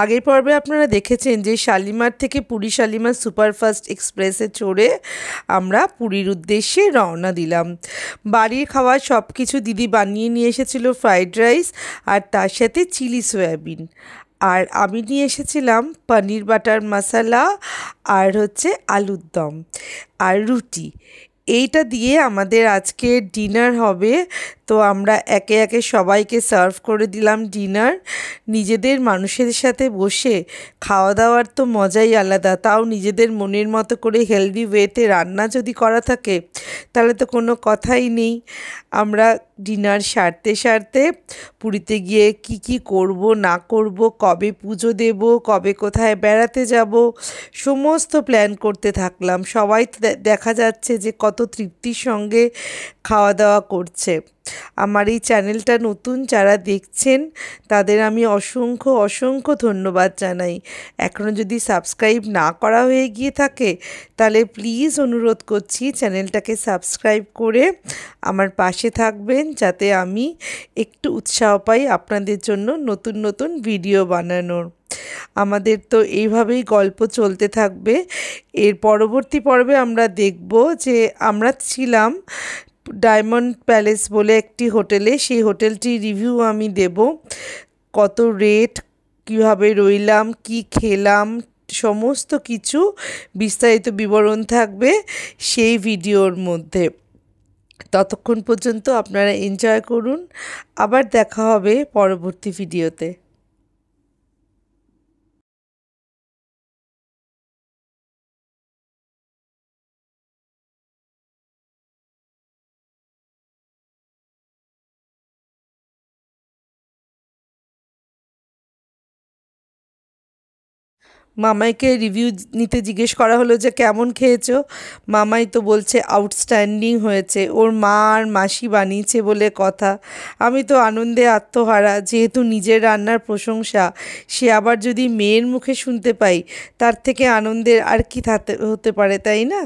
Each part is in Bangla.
আগের পর্বে আপনারা দেখেছেন যে শালিমার থেকে পুরী শালিমার সুপারফাস্ট এক্সপ্রেসে চড়ে আমরা পুরীর উদ্দেশ্যে রওনা দিলাম। বাড়ির খাওয়া সব কিছু দিদি বানিয়ে নিয়ে এসেছিল, ফ্রাইড রাইস আর তার সাথে চিলি সয়াবিন। আর আমি নিয়ে এসেছিলাম পনির বাটার মশলা আর আলুর দম আর রুটি। এইটা দিয়ে আমাদের আজকে ডিনার হবে। তো আমরা একে একে সবাইকে সার্ভ করে দিলাম ডিনার। নিজেদের মানুষের সাথে বসে খাওয়া দাওয়ার তো মজাই আলাদা, তাও নিজেদের মনের মতো করে হেলদি ওয়েতে রান্না যদি করা থাকে তাহলে তো কোনো কথাই নেই। আমরা ডিনার সারতে সারতে পুরীতে গিয়ে কি করব না করব, কবে পুজো দেব, কবে কোথায় বেড়াতে যাব, সমস্ত প্ল্যান করতে থাকলাম। সবাই দেখা যাচ্ছে যে কত তৃপ্তির সঙ্গে খাওয়া দাওয়া করছে। আমার এই চ্যানেলটা নতুন যারা দেখছেন তাদের আমি অসংখ্য অসংখ্য ধন্যবাদ জানাই। এখনও যদি সাবস্ক্রাইব না করা হয়ে গিয়ে থাকে তাহলে প্লিজ অনুরোধ করছি চ্যানেলটাকে সাবস্ক্রাইব করে আমার পাশে থাকবেন, যাতে আমি একটু উৎসাহ পাই আপনাদের জন্য নতুন নতুন ভিডিও বানানোর। আমাদের তো এইভাবেই গল্প চলতে থাকবে। এর পরবর্তী পর্বে আমরা দেখব যে আমরা ছিলাম ডায়মন্ড প্যালেস বলে একটি হোটেলে। সেই হোটেলটির রিভিউ আমি দেব, কত রেট, কীভাবে রইলাম, কি খেলাম, সমস্ত কিছু বিস্তারিত বিবরণ থাকবে সেই ভিডিওর মধ্যে। ততক্ষণ পর্যন্ত আপনারা এনজয় করুন, আবার দেখা হবে পরবর্তী ভিডিওতে। মামাইকে রিভিউ নিতে জিজ্ঞেস করা হলো যে কেমন খেয়েছো। মামাই তো বলছে আউটস্ট্যান্ডিং হয়েছে, ওর মা আর মাসি বানিয়েছে বলে কথা। আমি তো আনন্দে আত্মহারা, যেহেতু নিজের রান্নার প্রশংসা সে আবার যদি মেয়ের মুখে শুনতে পাই তার থেকে আনন্দের আর কি হতে পারে, তাই না?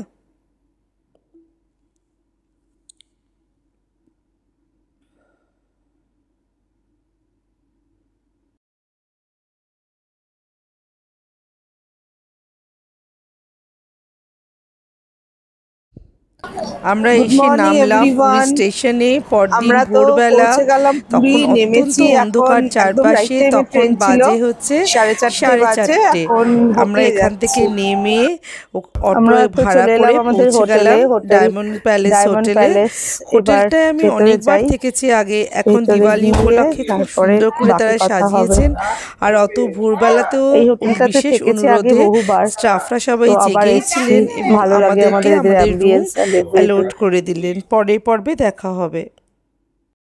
আমরা এসে নামলাম পুরী স্টেশনে পরদিন ভোরবেলা। তখন অত্যন্ত অন্ধকার চারপাশে, তখন বাজে সাড়ে চারটে। আমরা এখান থেকে নেমে অটো ভাড়া করে পৌঁছে গেলাম ডায়মন্ড প্যালেস হোটেলে। হোটেলটায় আমি অনেকবার থেকেছি আগে, এখন দিওয়ালি উপলক্ষে খুব সুন্দর করে তারা সাজিয়েছেন। আর অত ভোরবেলাতেও বিশেষ অনুরোধে স্টাফরা সবাই জেগেই ছিলেন এবং আমাদেরকে আমাদের রুম অ্যালট করে দিলেন। পরের পর্বে দেখা হবে।